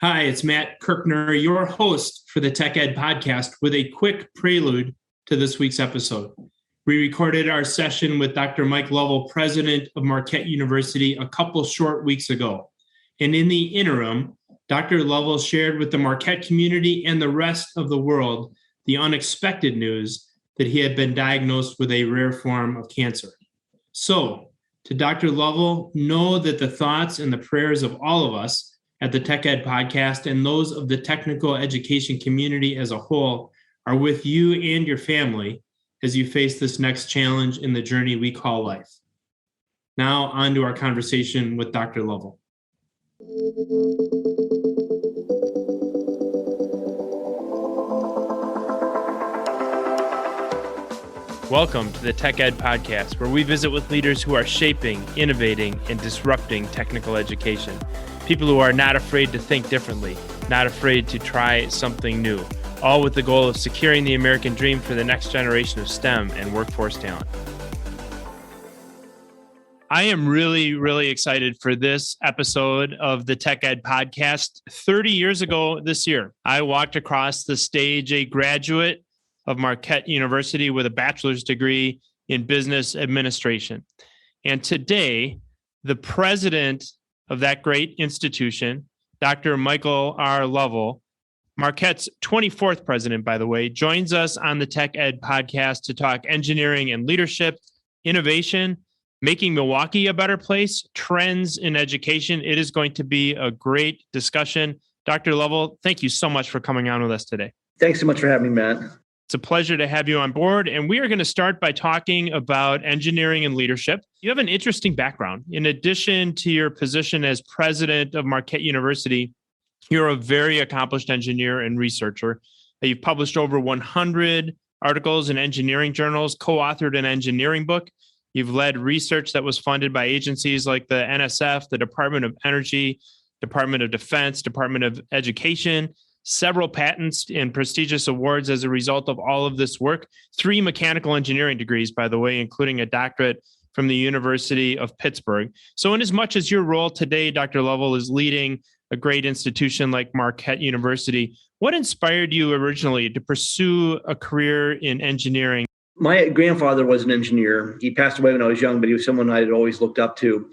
Hi, it's Matt Kirkner, your host for the Tech Ed podcast, with a quick prelude to this week's episode. We recorded our session with Dr. Mike Lovell, president of Marque University, a couple short weeks ago. And in the interim, Dr. Lovell shared with the Marquette community and the rest of the world the unexpected news that he had been diagnosed with a rare form of cancer. So, to Dr. Lovell, know that the thoughts and the prayers of all of us at the Tech Ed podcast and those of the technical education community as a whole are with you and your family as you face this next challenge in the journey we call life. Now, on to our conversation with Dr. Lovell. Welcome to the Tech Ed podcast, where we visit with leaders who are shaping, innovating, and disrupting technical education. People who are not afraid to think differently, not afraid to try something new, all with the goal of securing the American dream for the next generation of STEM and workforce talent. I am really excited for this episode of the Tech Ed podcast. 30 years ago this year, I walked across the stage a graduate of Marquette University with a bachelor's degree in business administration. And today, the president of that great institution, Dr. Michael R. Lovell, Marquette's 24th president, by the way, joins us on the Tech Ed podcast to talk engineering and leadership, innovation, making Milwaukee a better place, trends in education. It is going to be a great discussion. Dr. Lovell, thank you so much for coming on with us today. Thanks so much for having me, Matt. It's a pleasure to have you on board. And we are going to start by talking about engineering and leadership. You have an interesting background. In addition to your position as president of Marquette University, you're a very accomplished engineer and researcher. You've published over 100 articles in engineering journals, co-authored an engineering book. You've led research that was funded by agencies like the NSF, the Department of Energy, Department of Defense, Department of Education, several patents and prestigious awards as a result of all of this work. 3 mechanical engineering degrees, by the way, including a doctorate from the University of Pittsburgh. So in as much as your role today, Dr. Lovell, is leading a great institution like Marquette University, what inspired you originally to pursue a career in engineering? My grandfather was an engineer. He passed away when I was young, but he was someone I had always looked up to.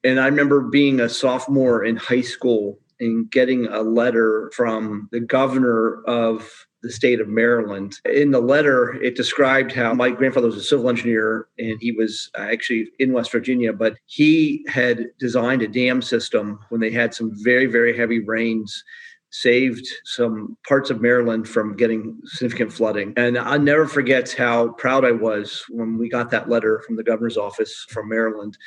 And I remember being a sophomore in high school and getting a letter from the governor of the state of Maryland. In the letter, it described how my grandfather was a civil engineer, and he was actually in West Virginia, but he had designed a dam system when they had some very heavy rains, saved some parts of Maryland from getting significant flooding. And I'll never forget how proud I was when we got that letter from the governor's office from Maryland.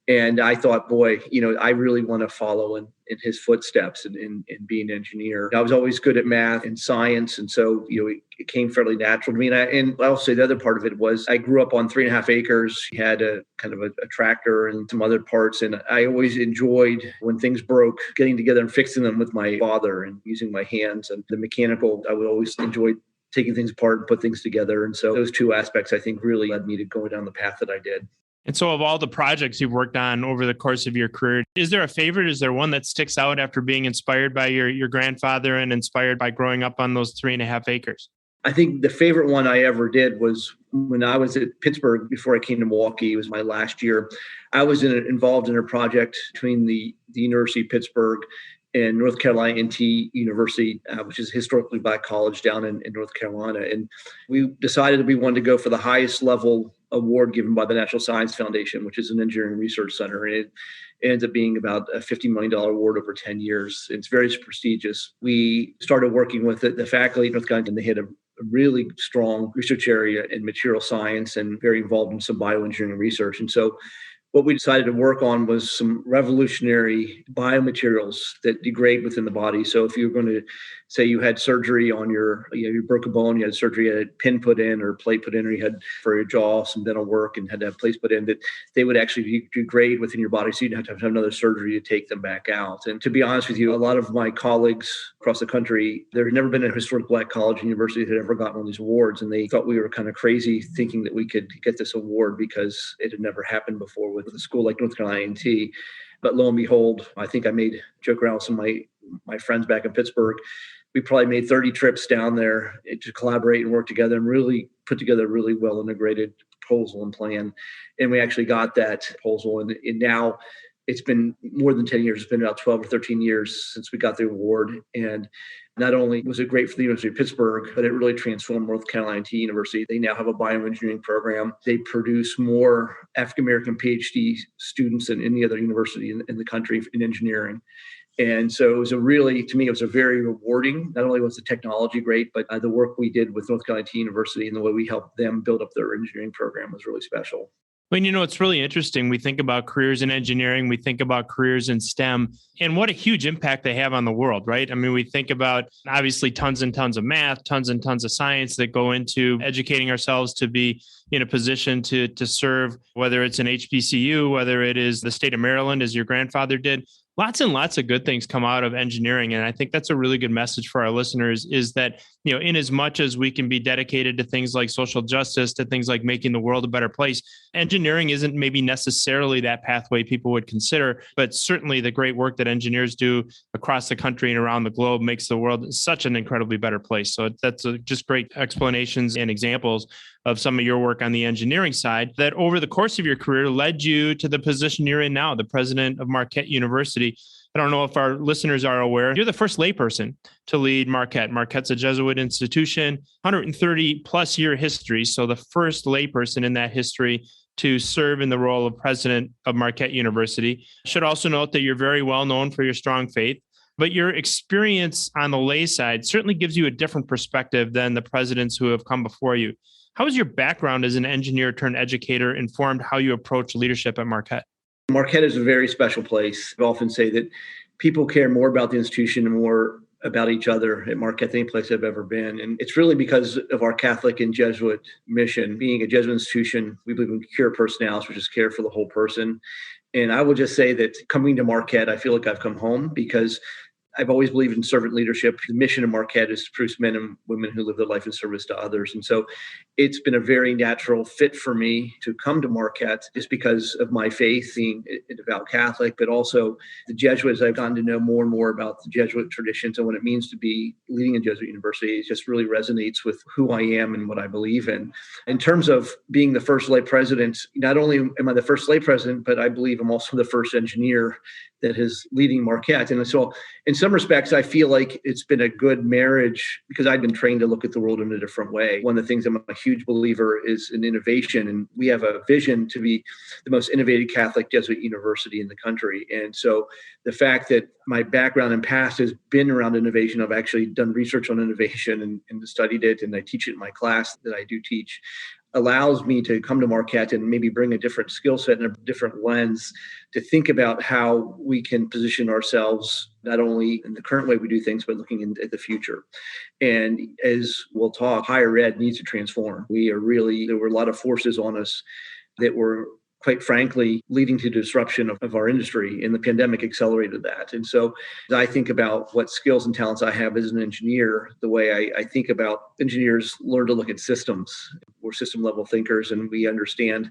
And I thought, boy, I really want to follow in his footsteps and be an engineer. I was always good at math and science. And so, it came fairly natural to me. And I'll say the other part of it was I grew up on 3.5 acres, had a kind of a tractor and some other parts. And I always enjoyed when things broke, getting together and fixing them with my father and using my hands. And the mechanical, I would always enjoy taking things apart and put things together. And so those 2 aspects, I think, really led me to go down the path that I did. And so of all the projects you've worked on over the course of your career, is there a favorite? Is there one that sticks out after being inspired by your grandfather and inspired by growing up on those 3.5 acres? I think the favorite one I ever did was when I was at Pittsburgh before I came to Milwaukee. It was my last year. I was involved in a project between the University of Pittsburgh and North Carolina A&T University, which is a historically Black college down in North Carolina. And we decided that we wanted to go for the highest level award given by the National Science Foundation, which is an engineering research center. And it ends up being about a $50 million award over 10 years. It's very prestigious. We started working with the faculty at North Carolina, and they had a really strong research area in material science and very involved in some bioengineering research. And so what we decided to work on was some revolutionary biomaterials that degrade within the body. So if you were going to say you had surgery on you broke a bone, you had surgery, you had a pin put in or plate put in, or you had for your jaw some dental work and had to have plates put in, that they would actually degrade within your body. So you'd have to have another surgery to take them back out. And to be honest with you, a lot of my colleagues across the country, there had never been a historic Black college and university that had ever gotten one of these awards. And they thought we were kind of crazy thinking that we could get this award because it had never happened before with a school like North Carolina A&T. But lo and behold, I think I made joke around with some of my my friends back in Pittsburgh. We probably made 30 trips down there to collaborate and work together and really put together a really well integrated proposal and plan. And we actually got that proposal. And now it's been more than 10 years. It's been about 12 or 13 years since we got the award. And not only was it great for the University of Pittsburgh, but it really transformed North Carolina IT University. They now have a bioengineering program. They produce more African-American PhD students than any other university in the country in engineering. And so it was to me, it was a very rewarding. Not only was the technology great, but the work we did with North Carolina IT University and the way we helped them build up their engineering program was really special. Well, it's really interesting. We think about careers in engineering, we think about careers in STEM, and what a huge impact they have on the world, right? I mean, we think about obviously tons and tons of math, tons and tons of science that go into educating ourselves to be in a position to serve, whether it's an HBCU, whether it is the state of Maryland, as your grandfather did. Lots and lots of good things come out of engineering. And I think that's a really good message for our listeners is that, in as much as we can be dedicated to things like social justice, to things like making the world a better place, engineering isn't maybe necessarily that pathway people would consider, but certainly the great work that engineers do across the country and around the globe makes the world such an incredibly better place. So that's just great explanations and examples of some of your work on the engineering side that over the course of your career led you to the position you're in now, the president of Marquette University. I don't know if our listeners are aware, you're the first layperson to lead Marquette. Marquette's a Jesuit institution, 130 plus year history. So the first layperson in that history to serve in the role of president of Marquette University. I should also note that you're very well known for your strong faith, but your experience on the lay side certainly gives you a different perspective than the presidents who have come before you. How has your background as an engineer turned educator informed how you approach leadership at Marquette? Marquette is a very special place. I often say that people care more about the institution and more about each other at Marquette than any place I've ever been. And it's really because of our Catholic and Jesuit mission. Being a Jesuit institution, we believe in cure personalis, which is care for the whole person. And I will just say that coming to Marquette, I feel like I've come home because I've always believed in servant leadership. The mission of Marquette is to produce men and women who live their life in service to others. And so it's been a very natural fit for me to come to Marquette just because of my faith, being a devout Catholic, but also the Jesuits. I've gotten to know more and more about the Jesuit traditions and what it means to be leading a Jesuit university. It just really resonates with who I am and what I believe in. In terms of being the first lay president, not only am I the first lay president, but I believe I'm also the first engineer that is leading Marquette. And so in some respects, I feel like it's been a good marriage because I've been trained to look at the world in a different way. One of the things I'm a huge believer is in innovation. And we have a vision to be the most innovative Catholic Jesuit university in the country. And so the fact that my background and past has been around innovation, I've actually done research on innovation and studied it, and I teach it in my class that I do teach, allows me to come to Marquette and maybe bring a different skill set and a different lens to think about how we can position ourselves, not only in the current way we do things, but looking at the future. And as we'll talk, higher ed needs to transform. There were a lot of forces on us that were, quite frankly, leading to disruption of our industry, and the pandemic accelerated that. And so as I think about what skills and talents I have as an engineer, the way I think about engineers learn to look at systems. We're system level thinkers, and we understand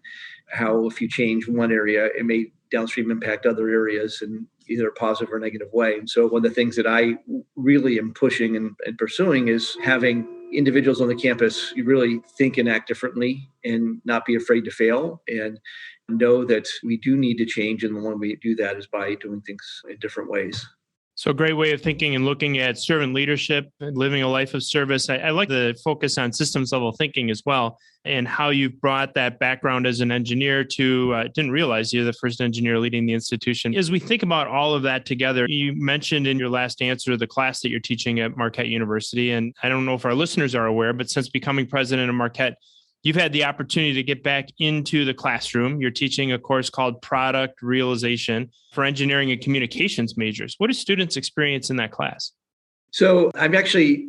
how if you change one area, it may downstream impact other areas in either a positive or negative way. And so one of the things that I really am pushing and pursuing is having individuals on the campus really think and act differently and not be afraid to fail and know that we do need to change. And the one way we do that is by doing things in different ways. So a great way of thinking and looking at servant leadership and living a life of service. I like the focus on systems level thinking as well, and how you've brought that background as an engineer to, didn't realize you're the first engineer leading the institution. As we think about all of that together, you mentioned in your last answer the class that you're teaching at Marquette University. And I don't know if our listeners are aware, but since becoming president of Marquette, you've had the opportunity to get back into the classroom. You're teaching a course called Product Realization for engineering and communications majors. What do students experience in that class? So I've actually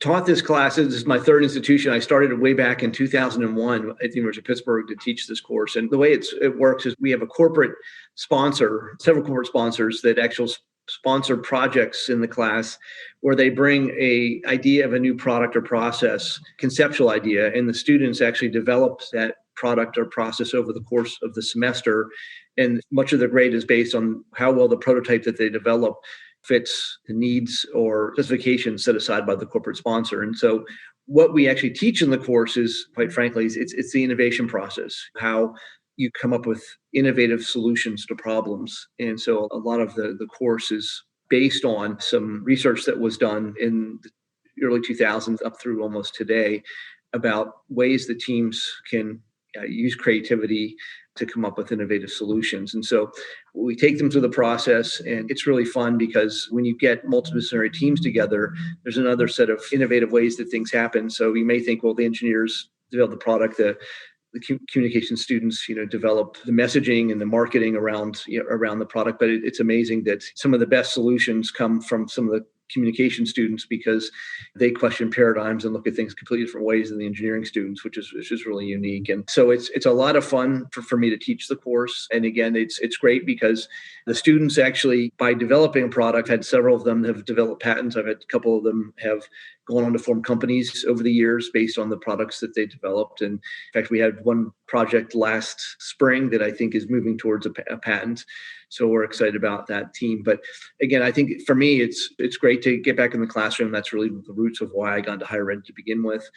taught this class. This is my third institution. I started way back in 2001 at the University of Pittsburgh to teach this course. And the way it works is we have a corporate sponsor, several corporate sponsors that actually sponsor projects in the class where they bring a idea of a new product or process, conceptual idea, and the students actually develop that product or process over the course of the semester. And much of the grade is based on how well the prototype that they develop fits the needs or specifications set aside by the corporate sponsor. And so what we actually teach in the course is, quite frankly, it's the innovation process, how you come up with innovative solutions to problems. And so a lot of the course is based on some research that was done in the early 2000s up through almost today about ways that teams can use creativity to come up with innovative solutions. And so we take them through the process, and it's really fun because when you get multidisciplinary teams together, there's another set of innovative ways that things happen. So you may think, well, the engineers develop the product, the communication students, develop the messaging and the marketing around the product. But it's amazing that some of the best solutions come from some of the communication students because they question paradigms and look at things completely different ways than the engineering students, which is really unique. And so it's a lot of fun for me to teach the course. And again, it's great because the students actually, by developing a product, had several of them have developed patents. I've had a couple of them have gone on to form companies over the years based on the products that they developed. And in fact, we had one project last spring that I think is moving towards a patent. So we're excited about that team. But again, I think for me, it's great to get back in the classroom. That's really the roots of why I got into higher ed to begin with.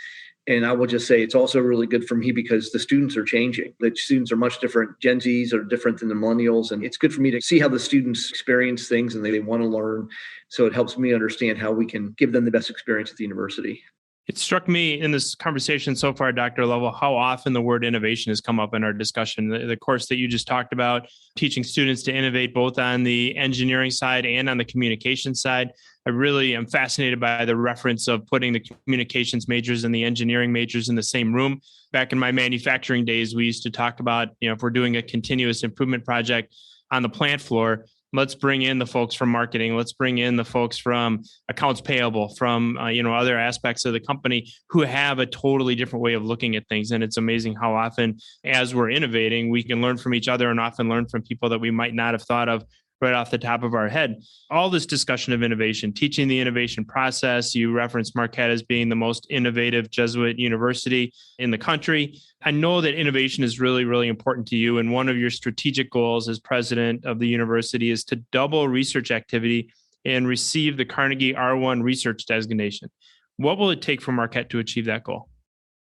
And I will just say it's also really good for me because the students are changing. The students are much different. Gen Zs are different than the millennials. And it's good for me to see how the students experience things and they want to learn. So it helps me understand how we can give them the best experience at the university. It struck me in this conversation so far, Dr. Lovell, how often the word innovation has come up in our discussion. The course that you just talked about, teaching students to innovate both on the engineering side and on the communication side. I really am fascinated by the reference of putting the communications majors and the engineering majors in the same room. Back in my manufacturing days, we used to talk about, if we're doing a continuous improvement project on the plant floor, let's bring in the folks from marketing. Let's bring in the folks from accounts payable, from other aspects of the company who have a totally different way of looking at things. And it's amazing how often, as we're innovating, we can learn from each other and often learn from people that we might not have thought of right off the top of our head. All this discussion of innovation, teaching the innovation process. You referenced Marque as being the most innovative Jesuit university in the country. I know that innovation is really, really important to you. And one of your strategic goals as president of the university is to double research activity and receive the Carnegie R1 research designation. What will it take for Marque to achieve that goal?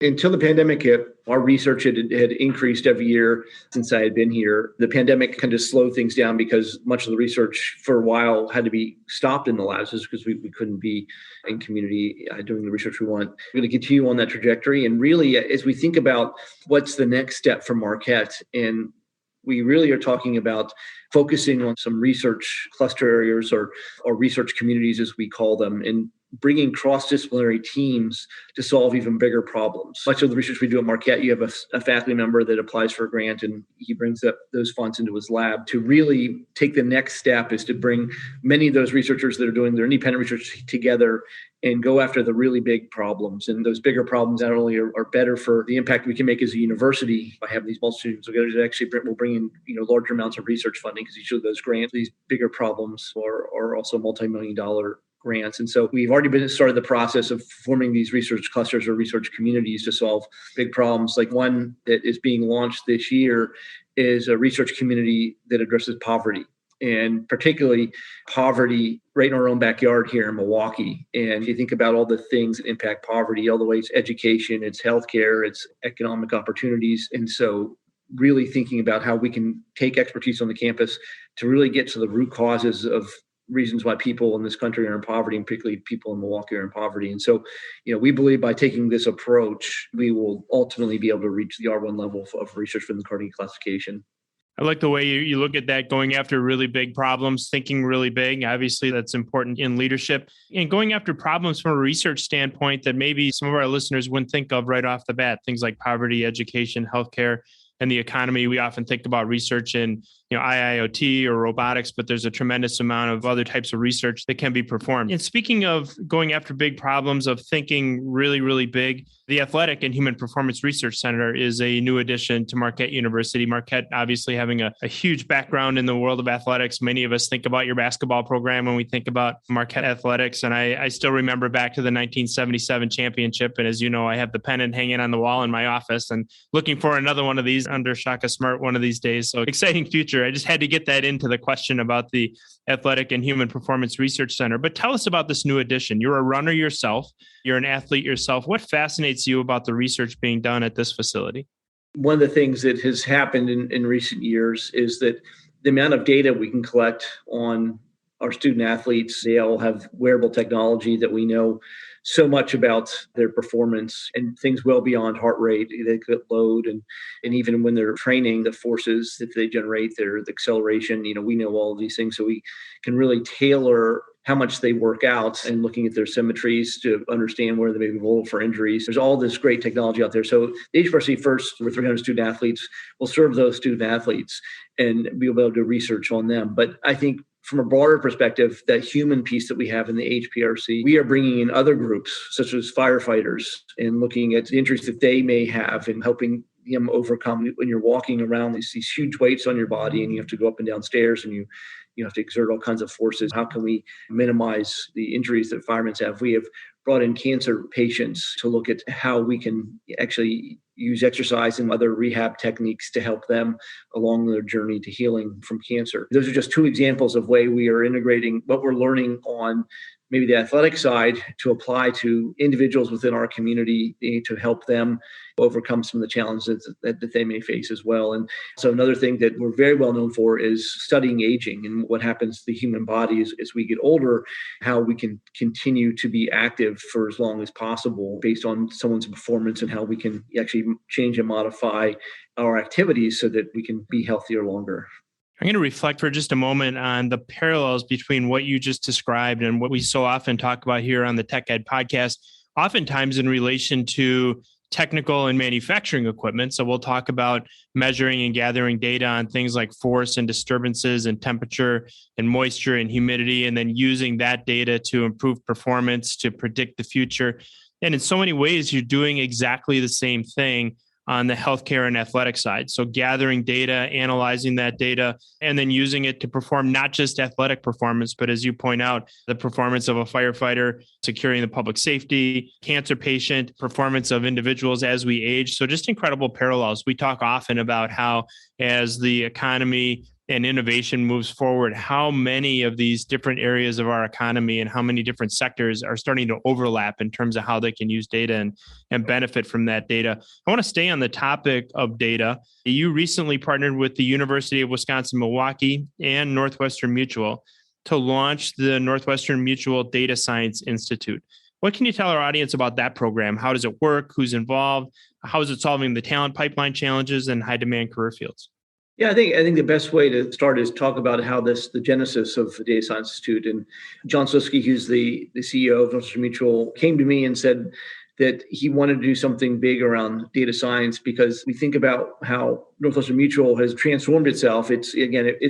Until the pandemic hit, our research had increased every year since I had been here. The pandemic kind of slowed things down because much of the research for a while had to be stopped in the labs because we couldn't be in community doing the research we want. We're going to continue on that trajectory. And really, as we think about what's the next step for Marquette, and we really are talking about focusing on some research cluster areas or research communities, as we call them, and bringing cross-disciplinary teams to solve even bigger problems. Much of the research we do at Marquette, you have a faculty member that applies for a grant and he brings up those funds into his lab. To really take the next step is to bring many of those researchers that are doing their independent research together and go after the really big problems. And those bigger problems not only are better for the impact we can make as a university by having these multitudes together, it actually will bring in larger amounts of research funding because each of those grants, these bigger problems are also multi-million-dollar grants. And so we've already started the process of forming these research clusters or research communities to solve big problems. Like one that is being launched this year is a research community that addresses poverty, and particularly poverty right in our own backyard here in Milwaukee. And you think about all the things that impact poverty, all the ways education, it's healthcare, it's economic opportunities. And so really thinking about how we can take expertise on the campus to really get to the root causes of reasons why people in this country are in poverty, and particularly people in Milwaukee are in poverty. And so, we believe by taking this approach, we will ultimately be able to reach the R1 level of research from the Carnegie classification. I like the way you look at that, going after really big problems, thinking really big. Obviously, that's important in leadership. And going after problems from a research standpoint that maybe some of our listeners wouldn't think of right off the bat, things like poverty, education, healthcare, and the economy. We often think about research in IIoT or robotics, but there's a tremendous amount of other types of research that can be performed. And speaking of going after big problems, of thinking really, really big, the Athletic and Human Performance Research Center is a new addition to Marquette University. Marquette obviously having a huge background in the world of athletics. Many of us think about your basketball program when we think about Marquette athletics. And I still remember back to the 1977 championship. And as you know, I have the pennant hanging on the wall in my office and looking for another one of these under Shaka Smart one of these days. So exciting future I just had to get that into the question about the Athletic and Human Performance Research Center. But tell us about this new addition. You're a runner yourself. You're an athlete yourself. What fascinates you about the research being done at this facility? One of the things that has happened in recent years is that the amount of data we can collect on our student athletes, they all have wearable technology that we know so much about their performance and things well beyond heart rate. They could load and even when they're training, the forces that they generate, the acceleration, we know all of these things. So we can really tailor how much they work out and looking at their symmetries to understand where they may be vulnerable for injuries. There's all this great technology out there. So the University First, with 300 student athletes, will serve those student athletes and be able to do research on them. But I think from a broader perspective, that human piece that we have in the HPRC, we are bringing in other groups, such as firefighters, and looking at the injuries that they may have and helping them overcome. When you're walking around these huge weights on your body and you have to go up and down stairs and you have to exert all kinds of forces. How can we minimize the injuries that firemen have? We have brought in cancer patients to look at how we can actually use exercise and other rehab techniques to help them along their journey to healing from cancer. Those are just two examples of way we are integrating what we're learning on maybe the athletic side to apply to individuals within our community to help them overcome some of the challenges that they may face as well. And so another thing that we're very well known for is studying aging and what happens to the human body as we get older, how we can continue to be active for as long as possible based on someone's performance and how we can actually change and modify our activities so that we can be healthier longer. I'm going to reflect for just a moment on the parallels between what you just described and what we so often talk about here on the Tech Ed podcast, oftentimes in relation to technical and manufacturing equipment. So we'll talk about measuring and gathering data on things like force and disturbances and temperature and moisture and humidity, and then using that data to improve performance, to predict the future. And in so many ways, you're doing exactly the same thing on the healthcare and athletic side. So gathering data, analyzing that data, and then using it to perform not just athletic performance, but as you point out, the performance of a firefighter, securing the public safety, cancer patient, performance of individuals as we age. So just incredible parallels. We talk often about how as the economy and innovation moves forward, how many of these different areas of our economy and how many different sectors are starting to overlap in terms of how they can use data and benefit from that data. I want to stay on the topic of data. You recently partnered with the University of Wisconsin-Milwaukee and Northwestern Mutual to launch the Northwestern Mutual Data Science Institute. What can you tell our audience about that program? How does it work? Who's involved? How is it solving the talent pipeline challenges and high demand career fields? Yeah, I think the best way to start is talk about how the genesis of the Data Science Institute. And John Sliski, who's the CEO of Northwestern Mutual, came to me and said that he wanted to do something big around data science because we think about how Northwestern Mutual has transformed itself. It's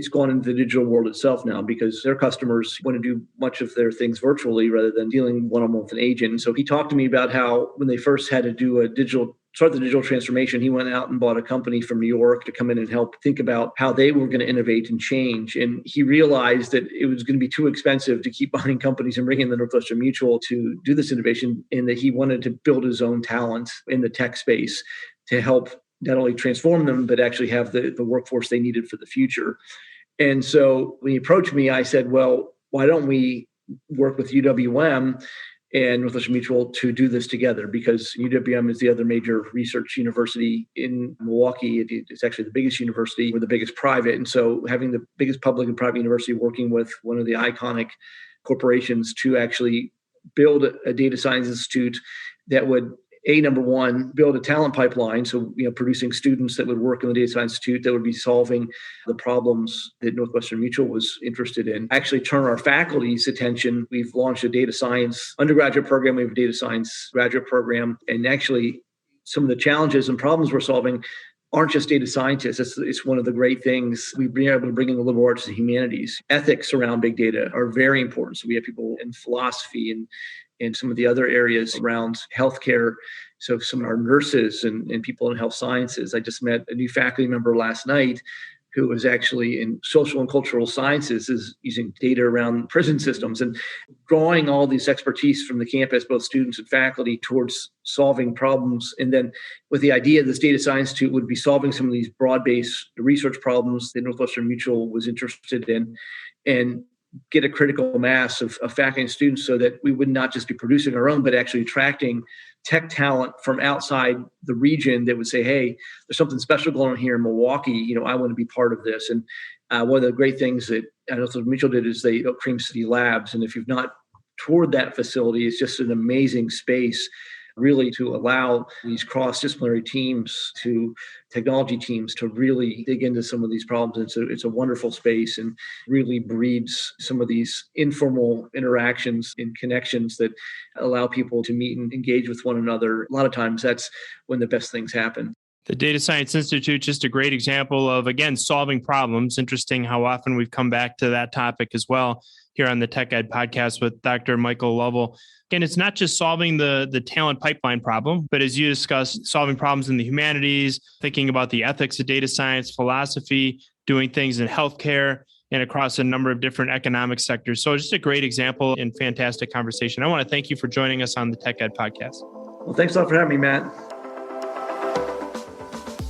gone into the digital world itself now because their customers want to do much of their things virtually rather than dealing one-on-one with an agent. And so he talked to me about how when they first had to do start the digital transformation, he went out and bought a company from New York to come in and help think about how they were going to innovate and change. And he realized that it was going to be too expensive to keep buying companies and bringing in the Northwestern Mutual to do this innovation, and that he wanted to build his own talent in the tech space to help not only transform them, but actually have the workforce they needed for the future. And so when he approached me, I said, well, why don't we work with UWM and Northwestern Mutual to do this together, because UWM is the other major research university in Milwaukee. It's actually the biggest university or the biggest private. And so having the biggest public and private university working with one of the iconic corporations to actually build a data science institute that would, number one, build a talent pipeline. So, producing students that would work in the Data Science Institute that would be solving the problems that Northwestern Mutual was interested in. Actually turn our faculty's attention. We've launched a data science undergraduate program. We have a data science graduate program. And actually some of the challenges and problems we're solving aren't just data scientists. It's one of the great things. We've been able to bring in the liberal arts and humanities. Ethics around big data are very important. So we have people in philosophy and some of the other areas around healthcare. So some of our nurses and people in health sciences. I just met a new faculty member last night who was actually in social and cultural sciences, is using data around prison systems and drawing all these expertise from the campus, both students and faculty, towards solving problems. And then with the idea this data science institute would be solving some of these broad-based research problems that Northwestern Mutual was interested in, and get a critical mass of faculty and students so that we would not just be producing our own, but actually attracting tech talent from outside the region that would say, hey, there's something special going on here in Milwaukee. I want to be part of this. And one of the great things that Northwestern Mutual did is they built Cream City Labs. And if you've not toured that facility, it's just an amazing space, really, to allow these cross-disciplinary teams, technology teams, to really dig into some of these problems. And it's a wonderful space and really breeds some of these informal interactions and connections that allow people to meet and engage with one another. A lot of times that's when the best things happen. The Data Science Institute, just a great example of, again, solving problems. Interesting how often we've come back to that topic as well here on the Tech Ed podcast with Dr. Michael Lovell. Again, it's not just solving the talent pipeline problem, but as you discussed, solving problems in the humanities, thinking about the ethics of data science, philosophy, doing things in healthcare, and across a number of different economic sectors. So just a great example and fantastic conversation. I want to thank you for joining us on the Tech Ed podcast. Well, thanks a lot for having me, Matt.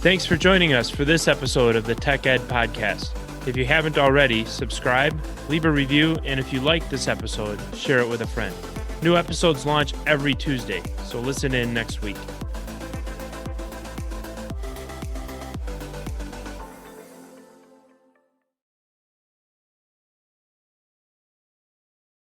Thanks for joining us for this episode of the Tech Ed podcast. If you haven't already, subscribe, leave a review, and if you like this episode, share it with a friend. New episodes launch every Tuesday, so listen in next week.